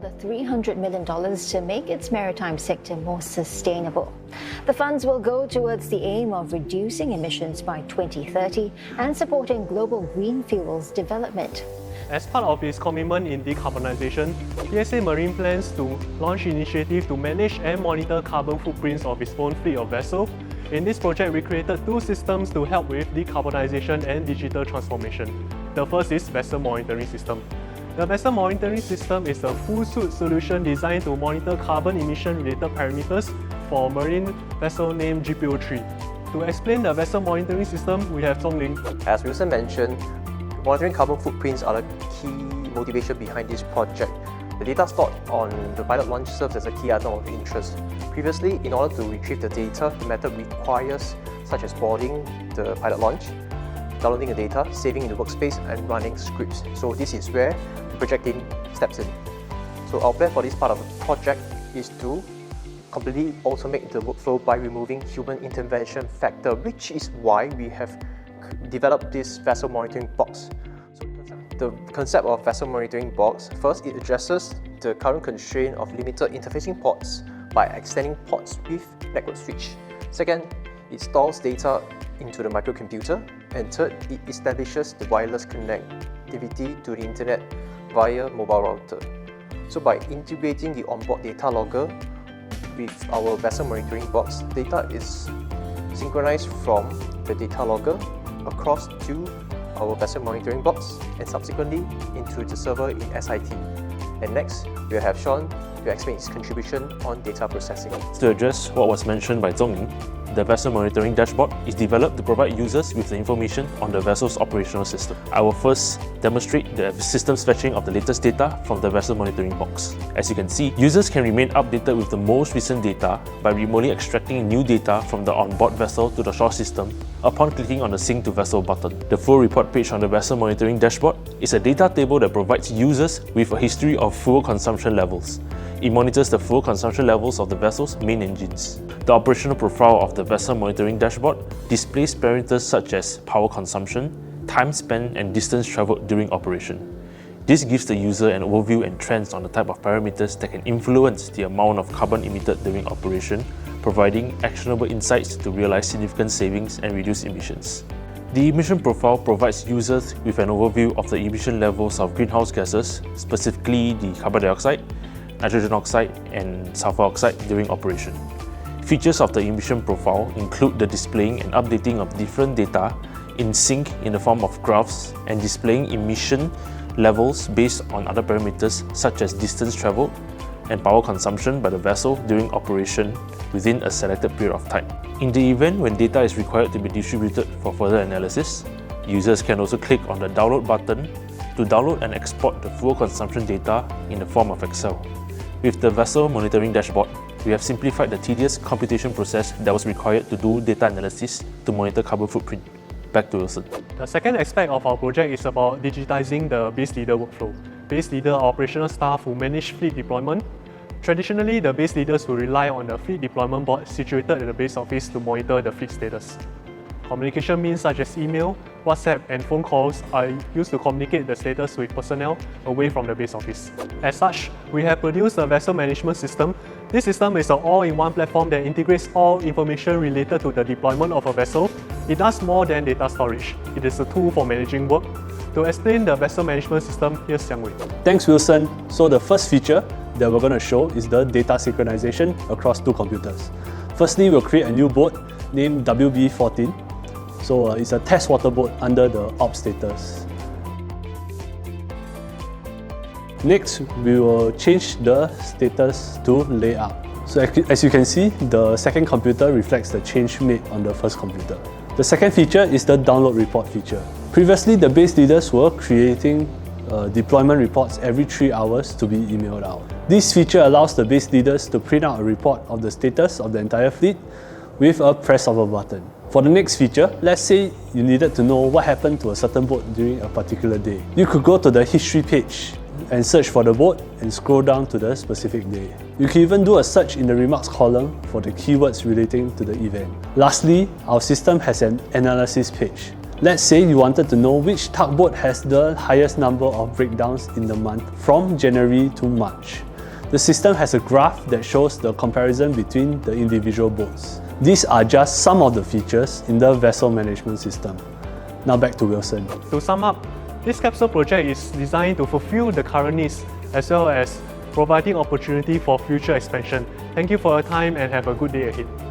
another $300 million to make its maritime sector more sustainable. The funds will go towards the aim of reducing emissions by 2030 and supporting global green fuels development. As part of its commitment in decarbonization, PSA Marine plans to launch initiative to manage and monitor carbon footprints of its own fleet of vessels. In this project, we created two systems to help with decarbonization and digital transformation. The first is Vessel Monitoring System. The Vessel Monitoring System is a full-suite solution designed to monitor carbon emission-related parameters for a marine vessel named GPO3. To explain the Vessel Monitoring System, we have Zhongling. As Wilson mentioned, monitoring carbon footprints are the key motivation behind this project. The data stored on the pilot launch serves as a key item of interest. Previously, in order to retrieve the data, the method requires such as boarding the pilot launch, downloading the data, saving in the workspace, and running scripts. So this is where the project team steps in. So our plan for this part of the project is to completely automate the workflow by removing human intervention factor, which is why we have developed this vessel monitoring box. So the concept of vessel monitoring box, first, it addresses the current constraint of limited interfacing ports by extending ports with network switch. Second, it stores data into the microcomputer. And third, it establishes the wireless connectivity to the internet via mobile router. So by integrating the onboard data logger with our vessel monitoring box, data is synchronized from the data logger across to our vessel monitoring box and subsequently into the server in SIT. And next, we'll have Sean to explain his contribution on data processing. To address what was mentioned by Zhongling, the Vessel Monitoring Dashboard is developed to provide users with the information on the vessel's operational system. I will first demonstrate the system's fetching of the latest data from the Vessel Monitoring box. As you can see, users can remain updated with the most recent data by remotely extracting new data from the onboard vessel to the shore system upon clicking on the Sync to Vessel button. The full report page on the Vessel Monitoring Dashboard is a data table that provides users with a history of fuel consumption levels. It monitors the fuel consumption levels of the vessel's main engines. The operational profile of the Vessel Monitoring Dashboard displays parameters such as power consumption, time spent, and distance travelled during operation. This gives the user an overview and trends on the type of parameters that can influence the amount of carbon emitted during operation, providing actionable insights to realize significant savings and reduce emissions. The emission profile provides users with an overview of the emission levels of greenhouse gases, specifically the carbon dioxide, nitrogen oxide, and sulfur oxide during operation. Features of the emission profile include the displaying and updating of different data in sync in the form of graphs and displaying emission levels based on other parameters such as distance travelled and power consumption by the vessel during operation within a selected period of time. In the event when data is required to be distributed for further analysis, users can also click on the download button to download and export the fuel consumption data in the form of Excel. With the Vessel Monitoring Dashboard, we have simplified the tedious computation process that was required to do data analysis to monitor carbon footprint. Back to Wilson. The second aspect of our project is about digitizing the base leader workflow. Base leader are operational staff who manage fleet deployment. Traditionally, the base leaders will rely on the fleet deployment board situated at the base office to monitor the fleet status. Communication means such as email, WhatsApp, and phone calls are used to communicate the status with personnel away from the base office. As such, we have produced a vessel management system. This system is an all-in-one platform that integrates all information related to the deployment of a vessel. It does more than data storage. It is a tool for managing work. To explain the vessel management system, here's Xiangwei. Thanks, Wilson. So the first feature that we're going to show is the data synchronization across two computers. Firstly, we'll create a new boat named WB14. So it's a test water boat under the op status. Next, we will change the status to layout. So as you can see, the second computer reflects the change made on the first computer. The second feature is the download report feature. Previously, the base leaders were creating deployment reports every 3 hours to be emailed out. This feature allows the base leaders to print out a report of the status of the entire fleet with a press of a button. For the next feature, let's say you needed to know what happened to a certain boat during a particular day. You could go to the history page and search for the boat and scroll down to the specific day. You can even do a search in the remarks column for the keywords relating to the event. Lastly, our system has an analysis page. Let's say you wanted to know which tugboat has the highest number of breakdowns in the month from January to March. The system has a graph that shows the comparison between the individual boats. These are just some of the features in the vessel management system. Now back to Wilson. To sum up, this capsule project is designed to fulfill the current needs as well as providing opportunity for future expansion. Thank you for your time and have a good day ahead.